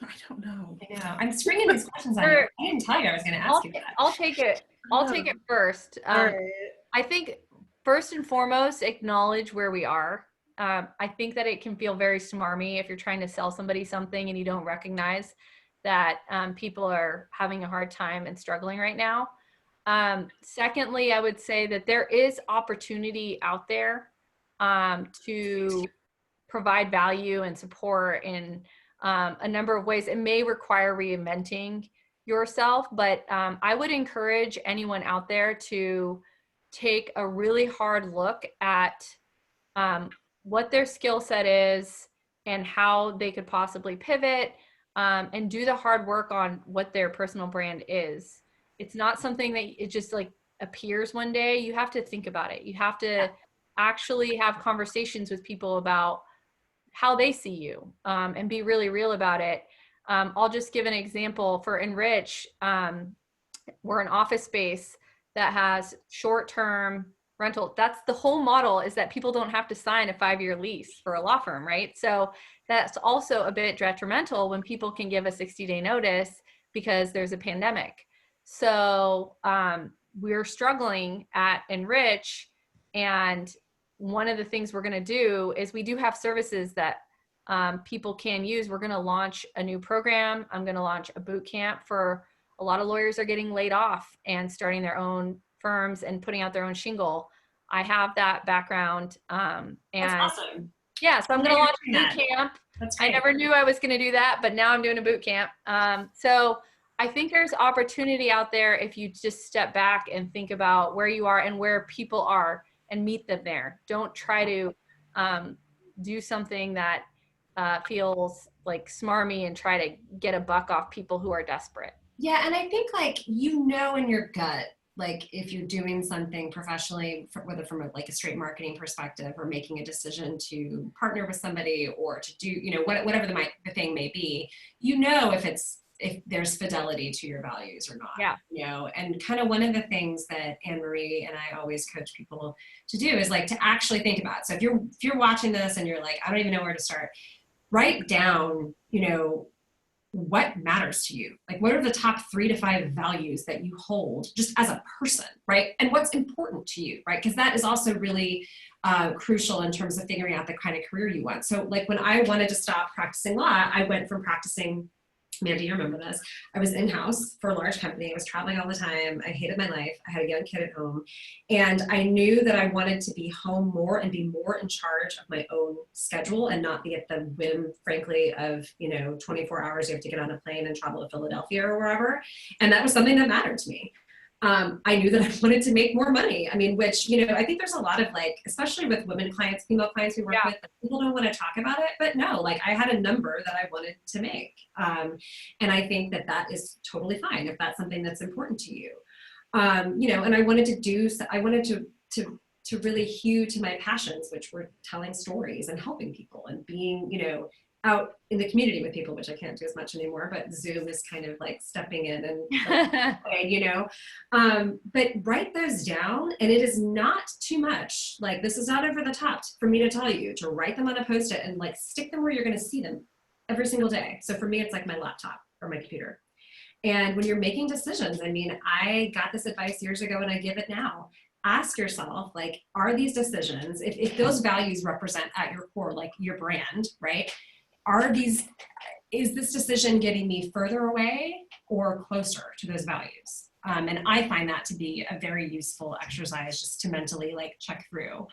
I don't know. I know. I'm springing these questions on you. I didn't tell you I was going to ask you that. I'll take it first. I think first and foremost, acknowledge where we are. I think that it can feel very smarmy if you're trying to sell somebody something and you don't recognize that people are having a hard time and struggling right now. Secondly, I would say that there is opportunity out there to provide value and support in a number of ways. It may require reinventing yourself, but I would encourage anyone out there to take a really hard look at what their skill set is and how they could possibly pivot and do the hard work on what their personal brand is. It's not something that it just like appears one day. You have to think about it. You have to actually have conversations with people about how they see you and be really real about it. I'll just give an example. For Enrich, we're an office space that has short-term rental. That's the whole model, is that people don't have to sign a 5-year lease for a law firm, right? So that's also a bit detrimental when people can give a 60-day notice because there's a pandemic. So we're struggling at Enrich, and one of the things we're going to do is we do have services that people can use. We're going to launch a new program. I'm going to launch a boot camp for a lot of lawyers are getting laid off and starting their own firms and putting out their own shingle. I have that background. That's awesome. Yeah, so I'm going to launch a boot camp. I never knew I was going to do that, but now I'm doing a boot camp. So I think there's opportunity out there if you just step back and think about where you are and where people are and meet them there. Don't try to do something that feels like smarmy and try to get a buck off people who are desperate. Yeah, and I think like, you know, in your gut, like if you're doing something professionally, whether from a straight marketing perspective or making a decision to partner with somebody or to do, you know, whatever the thing may be, you know, if there's fidelity to your values or not. Yeah. You know, and kind of one of the things that Anne Marie and I always coach people to do is like to actually think about it. So if you're watching this and you're like, I don't even know where to start, write down, you know, what matters to you? Like, what are the top 3 to 5 values that you hold just as a person, right? And what's important to you, right? Because that is also really crucial in terms of figuring out the kind of career you want. So like when I wanted to stop practicing law, I went from practicing, Mandy, you remember this, I was in-house for a large company. I was traveling all the time. I hated my life. I had a young kid at home. And I knew that I wanted to be home more and be more in charge of my own schedule and not be at the whim, frankly, of, you know, 24 hours you have to get on a plane and travel to Philadelphia or wherever. And that was something that mattered to me. I knew that I wanted to make more money. I mean, which, you know, I think there's a lot of like, especially with women clients, female clients we work with, people don't want to talk about it, but no, like I had a number that I wanted to make. And I think that is totally fine if that's something that's important to you. You know, and I wanted to really hew to my passions, which were telling stories and helping people and being, you know, out in the community with people, which I can't do as much anymore, but Zoom is kind of like stepping in and, like, you know, but write those down, and it is not too much. Like, this is not over the top for me to tell you to write them on a Post-it and like stick them where you're going to see them every single day. So for me, it's like my laptop or my computer. And when you're making decisions, I mean, I got this advice years ago and I give it now. Ask yourself, like, are these decisions, if those values represent at your core, like your brand, right? Is this decision getting me further away or closer to those values? And I find that to be a very useful exercise just to mentally like check through.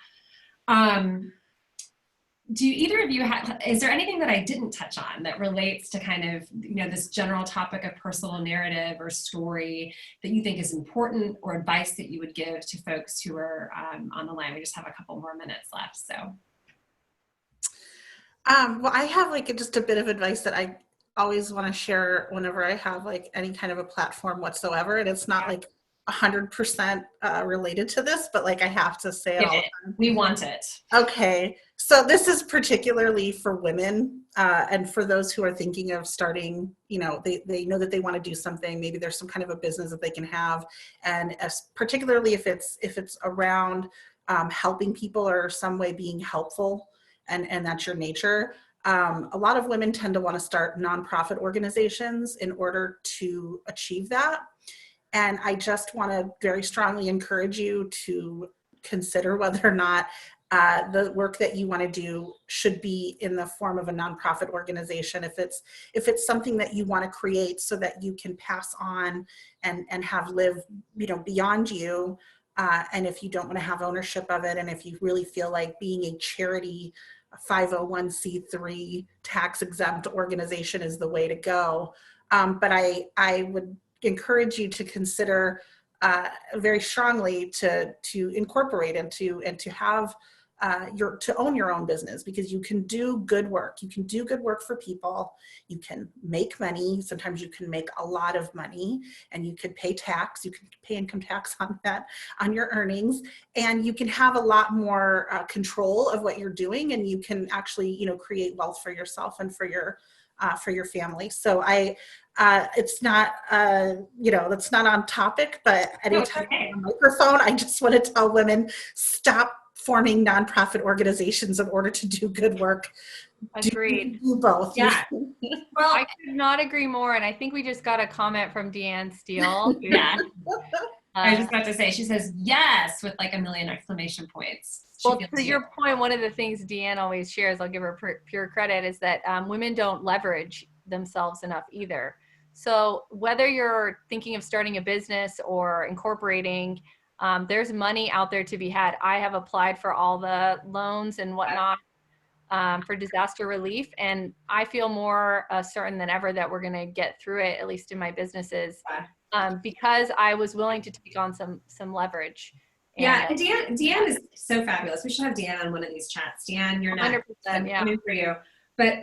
Do either of you is there anything that I didn't touch on that relates to kind of, you know, this general topic of personal narrative or story that you think is important, or advice that you would give to folks who are on the line? We just have a couple more minutes left, so. Well, I have like just a bit of advice that I always want to share whenever I have like any kind of a platform whatsoever. And it's not like 100% related to this, but like I have to say it all the time. We want it. Okay. So this is particularly for women and for those who are thinking of starting, you know, they know that they want to do something. Maybe there's some kind of a business that they can have. And particularly if it's around helping people or some way being helpful, and that's your nature. A lot of women tend to want to start nonprofit organizations in order to achieve that. And I just want to very strongly encourage you to consider whether or not the work that you want to do should be in the form of a nonprofit organization. If it's something that you want to create so that you can pass on and have live, you know, beyond you. And if you don't want to have ownership of it, and if you really feel like being a charity, a 501c3 tax exempt organization is the way to go. But I would encourage you to consider very strongly to incorporate and to have to own your own business, because you can do good work. You can do good work for people. You can make money. Sometimes you can make a lot of money, and you can pay tax. You can pay income tax on that, on your earnings, and you can have a lot more control of what you're doing, and you can actually, you know, create wealth for yourself and for your family. So it's not, you know, that's not on topic, but anytime on a microphone, I just want to tell women, stop forming nonprofit organizations in order to do good work. Agreed. Do both. Yeah. Well, I could not agree more. And I think we just got a comment from Deanne Steele. yeah. I was Uh, just about to say, she says yes with like a million exclamation points. She well, feels to you. your point, one of the things Deanne always shares, I'll give her pure credit, is that women don't leverage themselves enough either. So whether you're thinking of starting a business or incorporating, there's money out there to be had. I have applied for all the loans and whatnot for disaster relief, and I feel more certain than ever that we're going to get through it, at least in my businesses, because I was willing to take on some leverage. Yeah, and Deanne is so fabulous. We should have Deanne on one of these chats. Deanne, you're next. 100%, yeah. Coming for you. But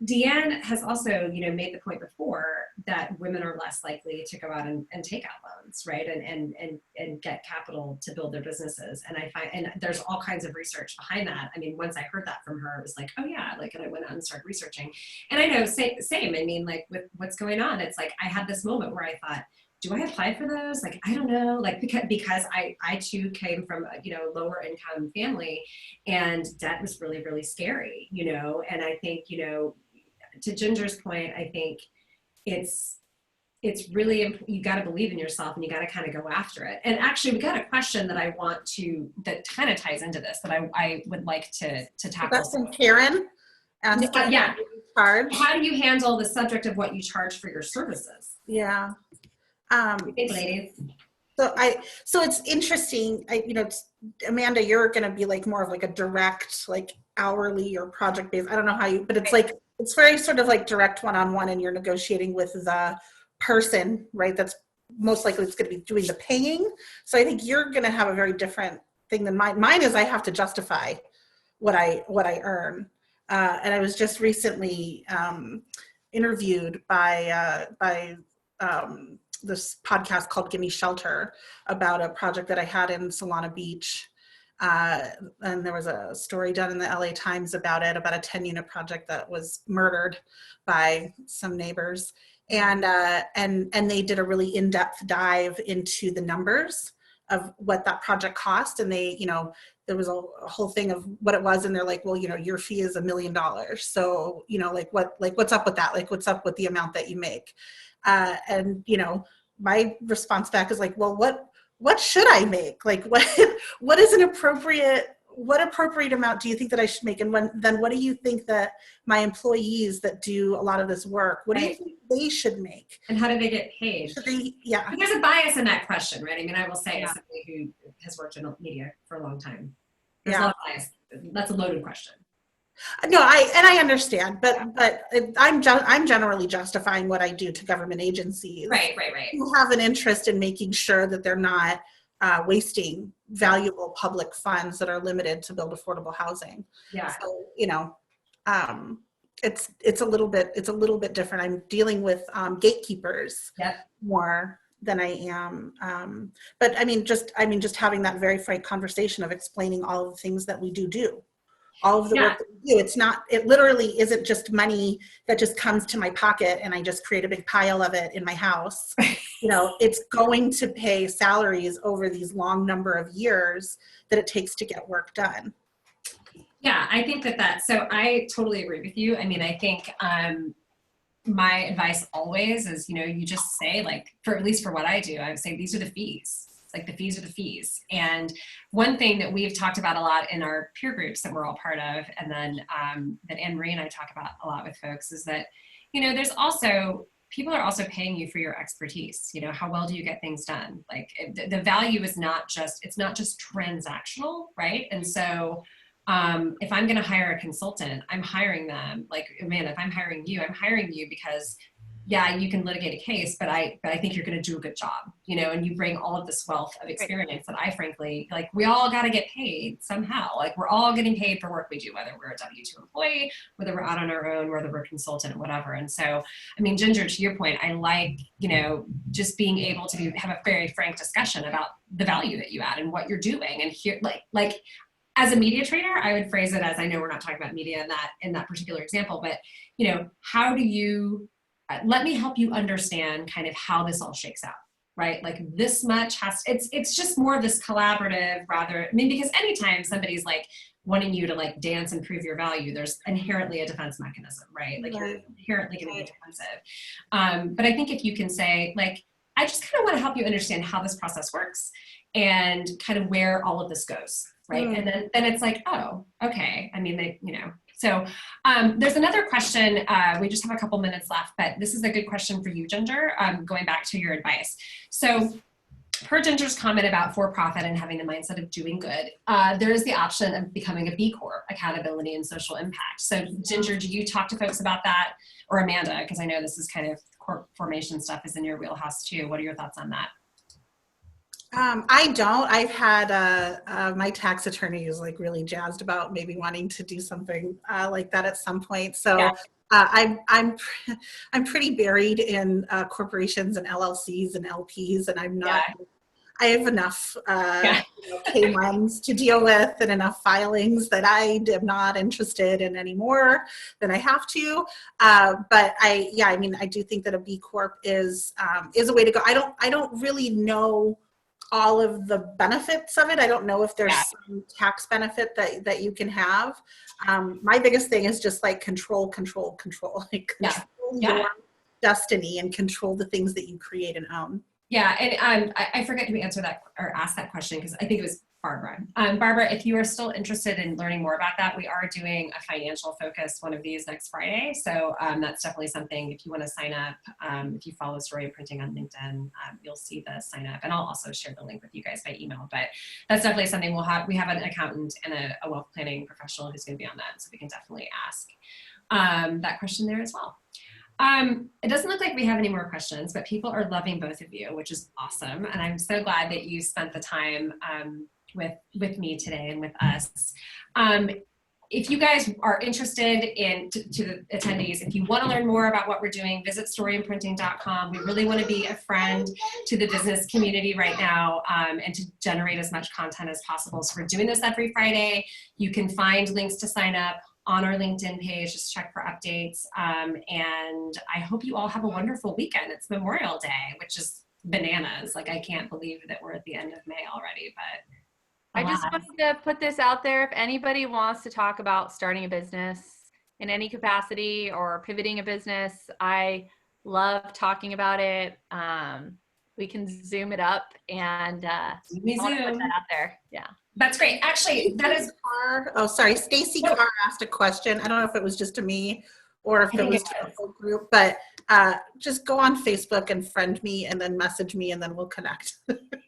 Deanne has also, made the point before that women are less likely to go out and take out loans, right? And get capital to build their businesses. And I find, and there's all kinds of research behind that. I mean, once I heard that from her, it was like, oh yeah, like, and I went out and started researching. And I know, same. I mean, like with what's going on, it's like, I had this moment where I thought, do I apply for those? Like, I don't know, like, because I too came from a, lower income family, and debt was really, really scary, and I think, to Ginger's point, I think it's really, you got to believe in yourself, and you got to kind of go after it. And actually, we got a question that that kind of ties into this that I would like to tackle. That's from Karen. Yeah. Charge. How do you handle the subject of what you charge for your services? Yeah. Ladies. So it's interesting. Amanda, you're going to be like more of like a direct, like hourly or project based. I don't know how but it's like, it's very sort of like direct one-on-one, and you're negotiating with the person, right? That's most likely it's going to be doing the paying. So I think you're going to have a very different thing than mine. Mine is I have to justify what I earn. And I was just recently interviewed by this podcast called Gimme Shelter about a project that I had in Solana Beach. And there was a story done in the LA Times about it, about a 10-unit project that was murdered by some neighbors. And they did a really in-depth dive into the numbers of what that project cost. And they, there was a whole thing of what it was. And they're like, well, your fee is $1 million. So, what's up with that? Like, what's up with the amount that you make? And my response back is like, well, what should I make? Like, what is what appropriate amount do you think that I should make? And then what do you think that my employees that do a lot of this work, what do you think they should make? And how do they get paid? Yeah. There's a bias in that question, right? I mean, I will say, as somebody who has worked in media for a long time, there's a lot of bias. That's a loaded question. No, I understand, but I'm generally justifying what I do to government agencies. Right. Who have an interest in making sure that they're not wasting valuable public funds that are limited to build affordable housing. Yeah. So it's a little bit different. I'm dealing with gatekeepers more than I am. But I mean, just having that very frank conversation of explaining all of the things that we do. All of the work that we do. It literally isn't just money that just comes to my pocket and I just create a big pile of it in my house. It's going to pay salaries over these long number of years that it takes to get work done. Yeah, I think so I totally agree with you. I mean, I think my advice always is, you just say, like, at least for what I do, I would say these are the fees. Like, the fees are the fees. And one thing that we've talked about a lot in our peer groups that we're all part of, and then that Anne-Marie and I talk about a lot with folks, is that, there's also, people are also paying you for your expertise. How well do you get things done? Like, the value is it's not just transactional, right? And so if I'm going to hire a consultant, I'm hiring them. Like, Amanda, if I'm hiring you because you can litigate a case, but I think you're going to do a good job, and you bring all of this wealth of experience that I frankly, like, we all got to get paid somehow. Like, we're all getting paid for work we do, whether we're a W-2 employee, whether we're out on our own, whether we're a consultant, whatever. And so, I mean, Ginger, to your point, I like, just being able to have a very frank discussion about the value that you add and what you're doing. And here, like as a media trainer, I would phrase it as, I know we're not talking about media in that particular example, but, how do you, let me help you understand kind of how this all shakes out, right? Like this much it's just more of this collaborative rather, I mean, because anytime somebody's like wanting you to like dance and prove your value, there's inherently a defense mechanism, right? Like you're inherently going to be defensive. But I think if you can say like, I just kind of want to help you understand how this process works and kind of where all of this goes, right? And then it's like, oh, okay. I mean, so there's another question. We just have a couple minutes left, but this is a good question for you, Ginger, going back to your advice. So per Ginger's comment about for-profit and having the mindset of doing good, there is the option of becoming a B Corp, accountability and social impact. So Ginger, do you talk to folks about that? Or Amanda, because I know this is kind of corp formation stuff is in your wheelhouse too. What are your thoughts on that? I don't. I've had my tax attorney is like really jazzed about maybe wanting to do something like that at some point. So yeah. I'm pretty buried in corporations and LLCs and LPs, and I'm not. Yeah. I have enough K1s to deal with and enough filings that I am not interested in anymore than I have to. But I mean, I do think that a B Corp is a way to go. I don't really know all of the benefits of it. I don't know if there's some tax benefit that you can have. My biggest thing is just like control, like control your destiny and control the things that you create and own. Yeah, and I forget to answer that or ask that question because I think it was Barbara. Barbara, if you are still interested in learning more about that, we are doing a financial focus one of these next Friday. So that's definitely something, if you want to sign up, if you follow Story Imprinting on LinkedIn, you'll see the sign up. And I'll also share the link with you guys by email. But that's definitely something we have an accountant and a wealth planning professional who's going to be on that. So we can definitely ask that question there as well. It doesn't look like we have any more questions, but people are loving both of you, which is awesome. And I'm so glad that you spent the time with me today and with us. If you guys are interested in, to the attendees, if you want to learn more about what we're doing, visit storyimprinting.com. We really want to be a friend to the business community right now and to generate as much content as possible. So we're doing this every Friday. You can find links to sign up on our LinkedIn page, just check for updates. And I hope you all have a wonderful weekend. It's Memorial Day, which is bananas. Like, I can't believe that we're at the end of May already, but I just wanted to put this out there. If anybody wants to talk about starting a business in any capacity or pivoting a business, I love talking about it. We can Zoom it up and I want to put that out there. Yeah. That's great. Actually, that is. Oh, sorry. Stacy Carr asked a question. I don't know if it was just to me or if it was to the whole group, but just go on Facebook and friend me and then message me and then we'll connect.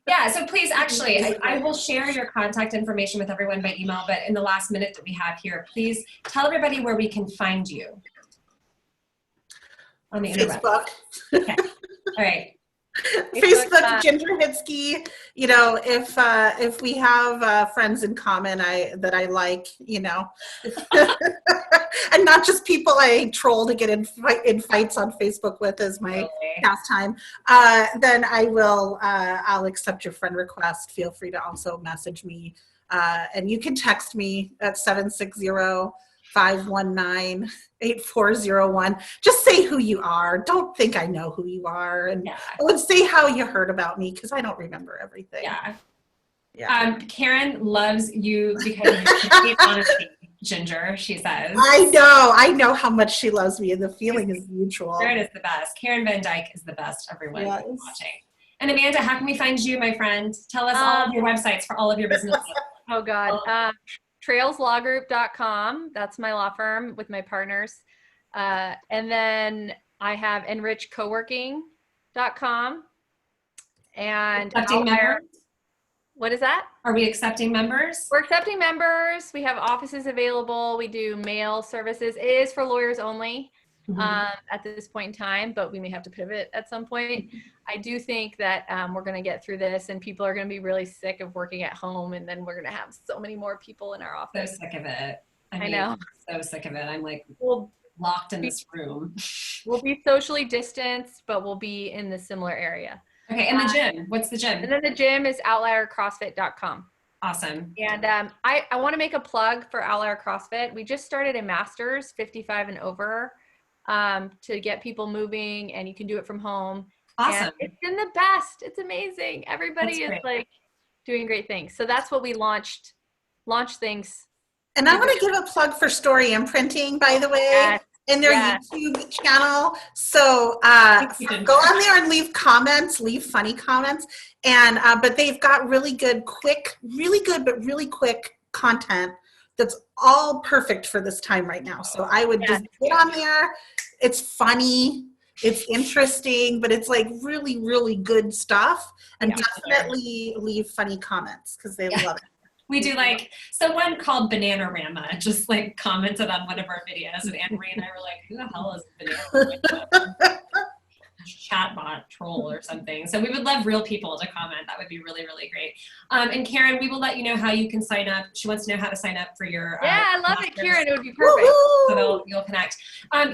Yeah, so please, actually, I will share your contact information with everyone by email, but in the last minute that we have here, please tell everybody where we can find you on the Facebook. Okay. All right. Facebook, Ginger Hitzke. You know, if we have friends in common that I like, you know, and not just people I troll to get in fights on Facebook with as my pastime, then I'll accept your friend request. Feel free to also message me, and you can text me at 760-519-8401. Just say who you are. Don't think I know who you are. And I would say how you heard about me because I don't remember everything. Yeah. Karen loves you because you honesty, Ginger, she says. I know how much she loves me and the feeling is mutual. Karen is the best. Karen Van Dyke is the best, everyone watching. And Amanda, how can we find you, my friend? Tell us all of your websites for all of your businesses. Oh God. trailslawgroup.com. That's my law firm with my partners. And then I have enrichcoworking.com. And what is that? Are we accepting members? We're accepting members. We have offices available. We do mail services. It is for lawyers only at this point in time, but we may have to pivot at some point. I do think that we're going to get through this and people are going to be really sick of working at home, and then we're going to have so many more people in our office. So sick of it. I know. So sick of it. I'm like locked in this room. We'll be socially distanced, but we'll be in the similar area. Okay, and the gym. What's the gym? And then the gym is outliercrossfit.com. Awesome. And I want to make a plug for Outlier CrossFit. We just started a master's 55 and over to get people moving, and you can do it from home. Awesome. And it's been the best. It's amazing. Everybody is like doing great things. So that's what we launched things. And I want to give a plug for Story Imprinting, by the way, Yes. in their YouTube channel. So go on there and leave comments, leave funny comments. And but they've got really good, but really quick content that's all perfect for this time right now. So I would just get on there. It's funny. It's interesting, but it's like really, really good stuff. And definitely leave funny comments because they love it. We do like, someone called Bananarama just like commented on one of our videos, and Anne Marie and I were like, who the hell is Bananarama? Chatbot troll or something. So we would love real people to comment. That would be really, really great. And Karen, we will let you know how you can sign up. She wants to know how to sign up for your I love it, Karen. It would be perfect. So you'll connect.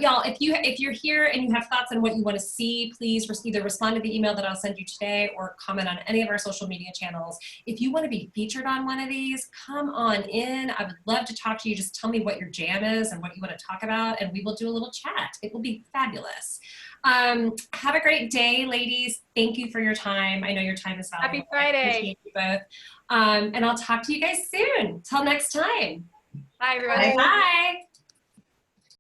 Y'all, if you're here and you have thoughts on what you want to see, please either respond to the email that I'll send you today or comment on any of our social media channels. If you want to be featured on one of these, come on in. I would love to talk to you. Just tell me what your jam is and what you want to talk about, and we will do a little chat. It will be fabulous. Have a great day, ladies. Thank you for your time. I know your time is valuable. Happy Friday. I appreciate you both. And I'll talk to you guys soon. Till next time. Bye, everybody. Bye.